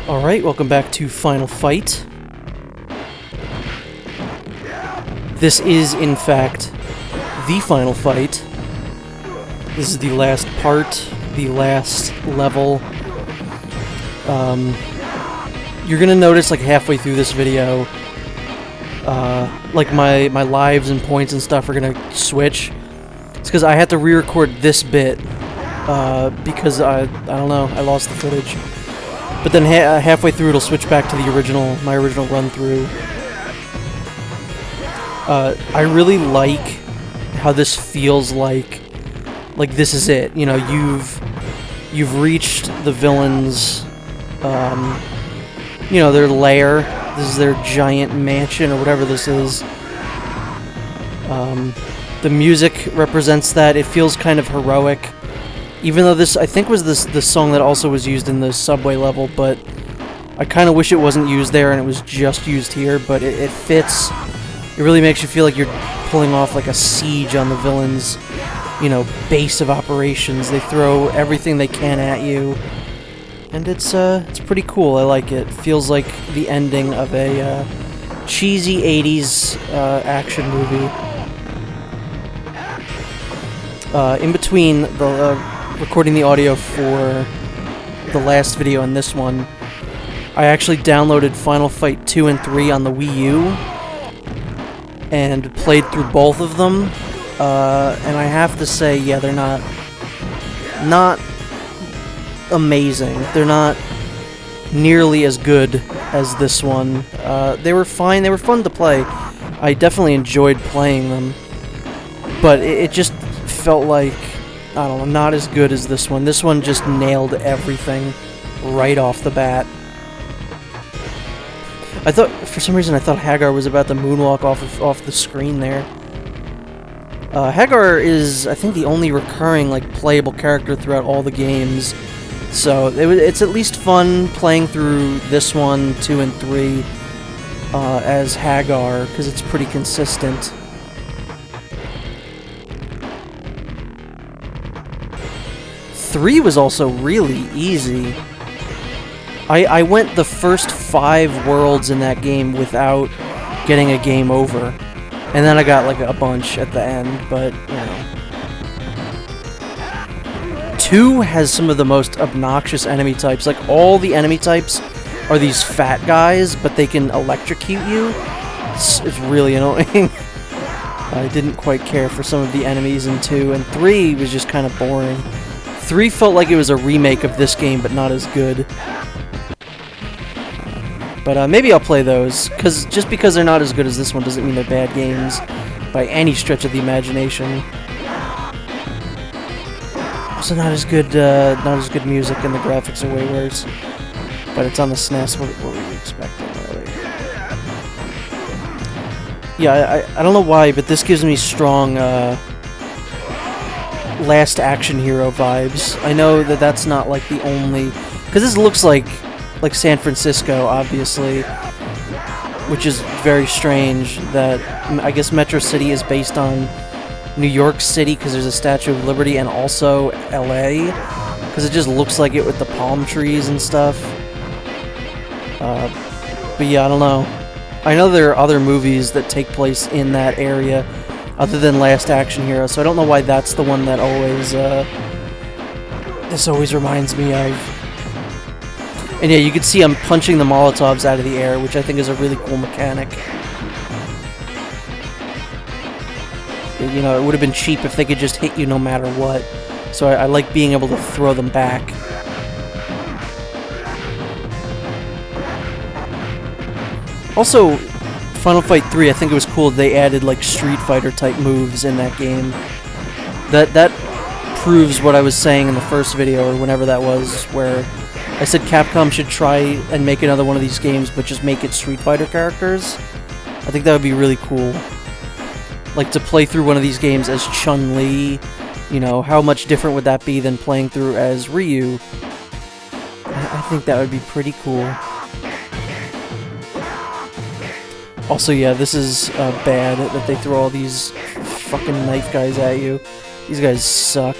Alright, welcome back to Final Fight. This is, in fact, the final fight. This is the last part, the last level. You're gonna notice, like, halfway through this video, like, my lives and points and stuff are gonna switch. It's because I had to re-record this bit, because I don't know, I lost the footage. But then halfway through it'll switch back to the my original run-through. I really like how this feels like this is it. You know, you've reached the villains, you know, their lair. This is their giant mansion or whatever this is. The music represents that. It feels kind of heroic. Even though this, I think, was the song that also was used in the subway level, but I kind of wish it wasn't used there and it was just used here, but it fits. It really makes you feel like you're pulling off like a siege on the villains, you know, base of operations. They throw everything they can at you, and it's pretty cool. I like it. It feels like the ending of a cheesy 80s action movie. In between recording the audio for the last video and this one, I actually downloaded Final Fight 2 and 3 on the Wii U and played through both of them, and I have to say, yeah, they're not amazing. They're not nearly as good as this one. They were fine. They were fun to play. I definitely enjoyed playing them, but it just felt like, I don't know, not as good as this one. This one just nailed everything right off the bat. I thought, for some reason, I thought Haggar was about to moonwalk off the screen there. Haggar is, I think, the only recurring, like, playable character throughout all the games. So it's at least fun playing through this one, 2, and 3 as Haggar, because it's pretty consistent. 3 was also really easy. I went the first 5 worlds in that game without getting a game over. And then I got like a bunch at the end, but, you know. 2 has some of the most obnoxious enemy types. Like, all the enemy types are these fat guys, but they can electrocute you. It's really annoying. I didn't quite care for some of the enemies in 2, and 3 was just kind of boring. 3 felt like it was a remake of this game, but not as good. But maybe I'll play those, because just because they're not as good as this one doesn't mean they're bad games by any stretch of the imagination. Also not as good music, and the graphics are way worse. But it's on the SNES. What were you expecting, really? Yeah, I don't know why, but this gives me strong Last Action Hero vibes. I know that that's not like the only, because this looks like San Francisco, obviously, which is very strange that, I guess, Metro City is based on New York City because there's a Statue of Liberty, and also LA, because it just looks like it with the palm trees and stuff. But yeah, I don't know. I know there are other movies that take place in that area other than Last Action Hero, so I don't know why that's the one that this always reminds me of. And yeah, you can see I'm punching the Molotovs out of the air, which I think is a really cool mechanic. You know, it would have been cheap if they could just hit you no matter what. So I like being able to throw them back. Also, Final Fight 3, I think it was cool they added like Street Fighter type moves in that game. That proves what I was saying in the first video, or whenever that was, where I said Capcom should try and make another one of these games, but just make it Street Fighter characters. I think that would be really cool. Like, to play through one of these games as Chun-Li, you know, how much different would that be than playing through as Ryu? I think that would be pretty cool. Also, yeah, this is bad that they throw all these fucking knife guys at you. These guys suck.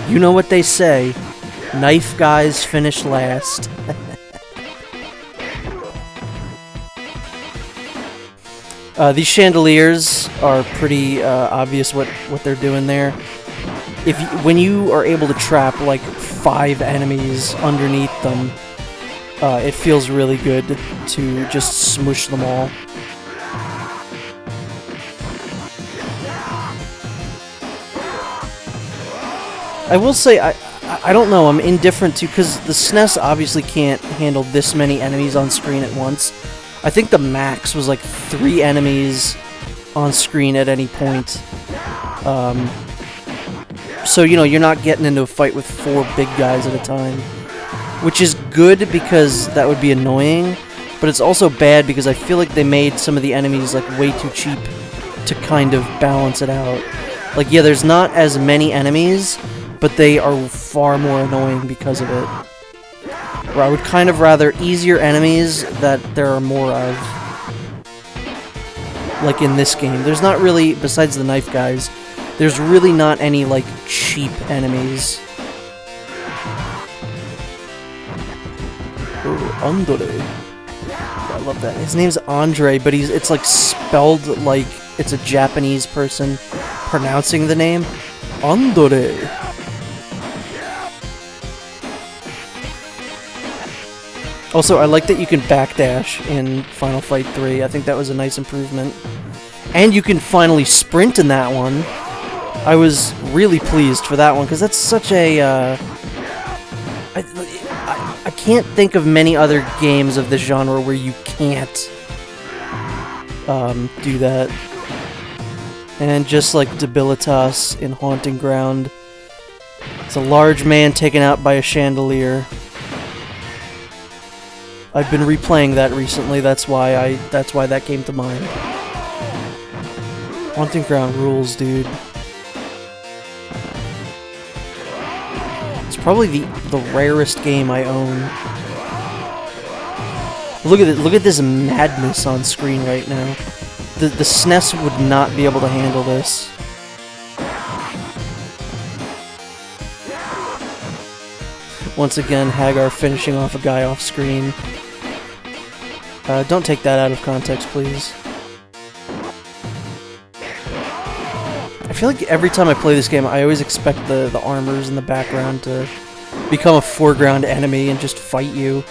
You know what they say. Knife guys finish last. These chandeliers are pretty obvious what they're doing there. When you are able to trap like 5 enemies underneath them, it feels really good to just smoosh them all. I will say, I don't know, I'm indifferent to, because the SNES obviously can't handle this many enemies on screen at once. I think the max was like 3 enemies on screen at any point. So, you know, you're not getting into a fight with 4 big guys at a time. Which is good because that would be annoying, but it's also bad because I feel like they made some of the enemies like way too cheap to kind of balance it out. Like, yeah, there's not as many enemies, but they are far more annoying because of it. Where I would kind of rather easier enemies that there are more of. Like in this game. There's not really, besides the knife guys, there's really not any, like, cheap enemies. Oh, Andre. I love that. His name's Andre, but it's like spelled like it's a Japanese person pronouncing the name. Andre. Also, I like that you can backdash in Final Fight 3. I think that was a nice improvement. And you can finally sprint in that one. I was really pleased for that one, because that's such a... I can't think of many other games of this genre where you can't do that. And just like Debilitas in Haunting Ground, it's a large man taken out by a chandelier. I've been replaying that recently, that's why that came to mind. Haunting Ground rules, dude. It's probably the rarest game I own. Look at it, look at this madness on screen right now. The SNES would not be able to handle this. Once again, Haggar finishing off a guy off screen. Don't take that out of context, please. I feel like every time I play this game, I always expect the armors in the background to become a foreground enemy and just fight you.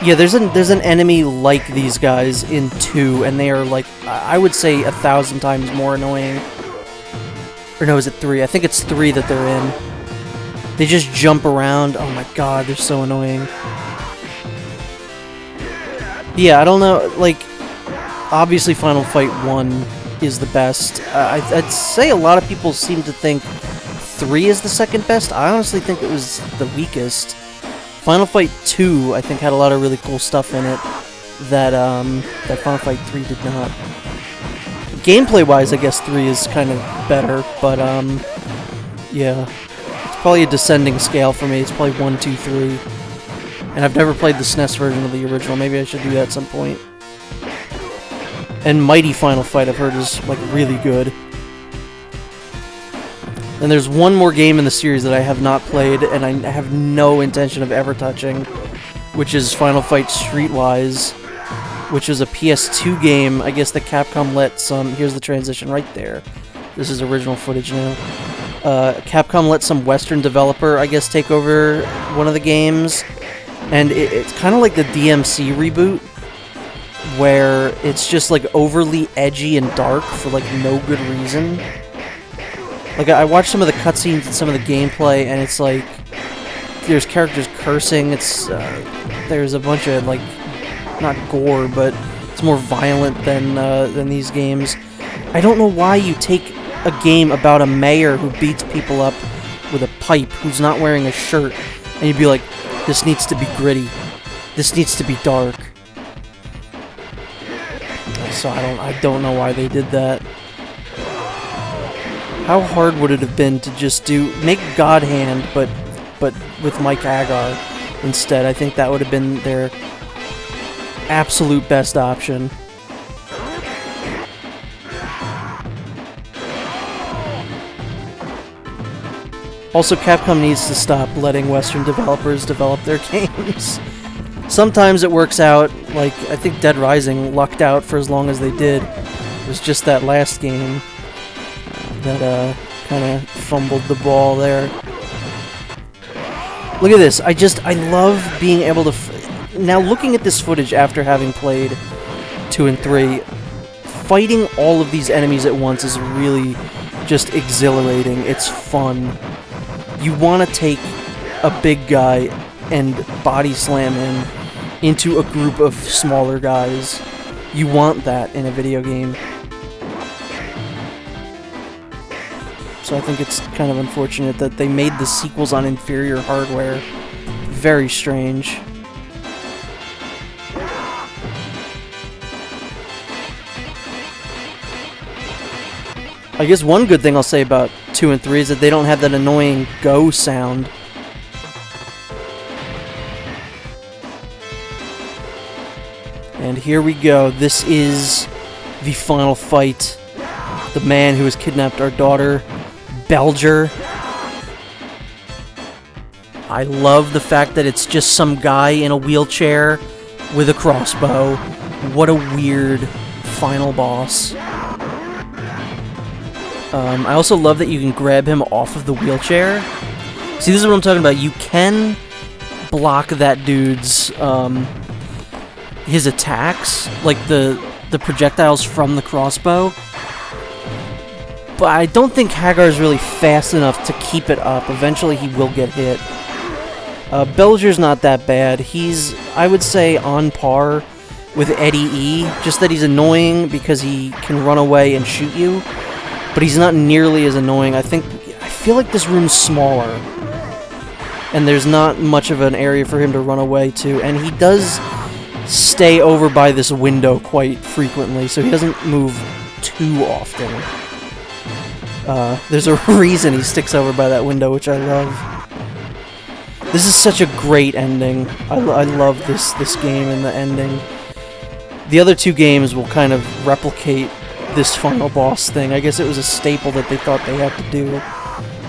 Yeah, there's an enemy like these guys in 2, and they are like, I would say 1,000 times more annoying. Or no, is it 3? I think it's 3 that they're in. They just jump around. Oh my god, they're so annoying. Yeah, I don't know, like, obviously Final Fight 1 is the best. I'd say a lot of people seem to think 3 is the second best. I honestly think it was the weakest. Final Fight 2, I think, had a lot of really cool stuff in it that that Final Fight 3 did not. Gameplay-wise, I guess 3 is kind of better, but yeah. It's probably a descending scale for me. It's probably 1, 2, 3. And I've never played the SNES version of the original. Maybe I should do that at some point. And Mighty Final Fight, I've heard, is, like, really good. And there's one more game in the series that I have not played, and I have no intention of ever touching, which is Final Fight Streetwise, which is a PS2 game. I guess that Capcom let some... Here's the transition right there. This is original footage now. Capcom let some Western developer, I guess, take over one of the games, and it's kind of like the DMC reboot, where it's just, like, overly edgy and dark for, like, no good reason. Like, I watched some of the cutscenes and some of the gameplay, and it's like, there's characters cursing, it's, there's a bunch of, like, not gore, but it's more violent than these games. I don't know why you take a game about a mayor who beats people up with a pipe, who's not wearing a shirt, and you'd be like, this needs to be gritty. This needs to be dark. So I don't know why they did that. How hard would it have been to just make God Hand, but with Mike Haggar instead? I think that would have been their absolute best option. Also, Capcom needs to stop letting Western developers develop their games. Sometimes it works out, like, I think Dead Rising lucked out for as long as they did. It was just that last game that, kind of fumbled the ball there. Look at this. I love being able to... Now, looking at this footage after having played 2 and 3, fighting all of these enemies at once is really just exhilarating. It's fun. You want to take a big guy and body slam him into a group of smaller guys. You want that in a video game. So I think it's kind of unfortunate that they made the sequels on inferior hardware. Very strange. I guess one good thing I'll say about 2 and 3 is that they don't have that annoying go sound. And here we go. This is the final fight. The man who has kidnapped our daughter, Belger. I love the fact that it's just some guy in a wheelchair with a crossbow. What a weird final boss. I also love that you can grab him off of the wheelchair. See, this is what I'm talking about. You can block that dude's, his attacks, like the projectiles from the crossbow. But I don't think Haggar is really fast enough to keep it up. Eventually he will get hit. Belger's not that bad. He's, I would say, on par with Eddie E. Just that he's annoying because he can run away and shoot you. But he's not nearly as annoying. I feel like this room's smaller. And there's not much of an area for him to run away to. And he does stay over by this window quite frequently, so he doesn't move too often. There's a reason he sticks over by that window, which I love. This is such a great ending. I love this game and the ending. The other two games will kind of replicate this final boss thing. I guess it was a staple that they thought they had to do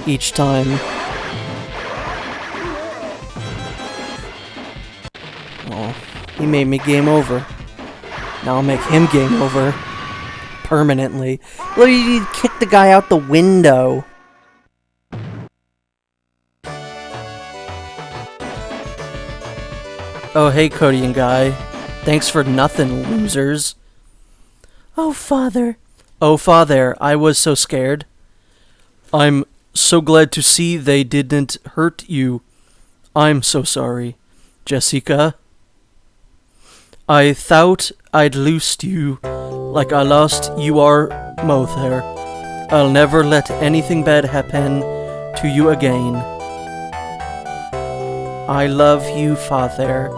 each time. Oh, he made me game over. Now I'll make him game over. Permanently. Look, you kick the guy out the window. Oh, hey, Cody and Guy. Thanks for nothing, losers. Oh, Father. Oh, Father, I was so scared. I'm so glad to see they didn't hurt you. I'm so sorry, Jessica. I thought I'd loosed you like I lost you are Mother. I'll never let anything bad happen to you again. I love you, Father.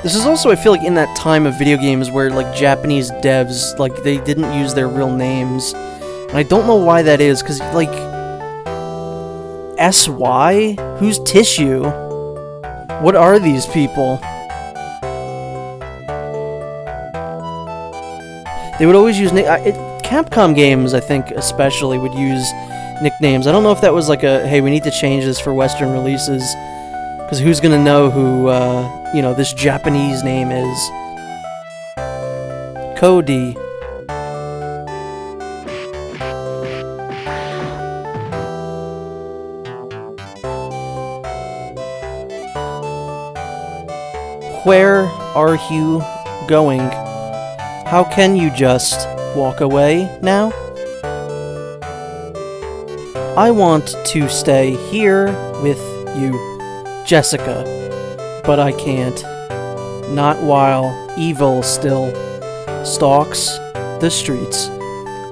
This is also, I feel like, in that time of video games where, like, Japanese devs, like, they didn't use their real names. And I don't know why that is, because, like, S.Y.? Who's Tissue? What are these people? They would always use Capcom games, I think, especially, would use nicknames. I don't know if that was like a, hey, we need to change this for Western releases, because who's gonna know who, you know, this Japanese name is? Cody. Where are you going? How can you just walk away now? I want to stay here with you, Jessica, but I can't. Not while evil still stalks the streets.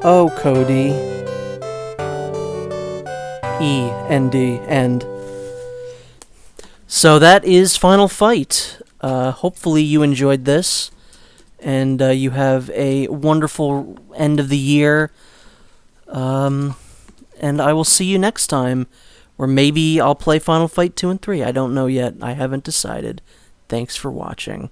Oh, Cody. E-N-D, end. So that is Final Fight. Hopefully you enjoyed this, and you have a wonderful end of the year. And I will see you next time, or maybe I'll play Final Fight 2 and 3. I don't know yet. I haven't decided. Thanks for watching.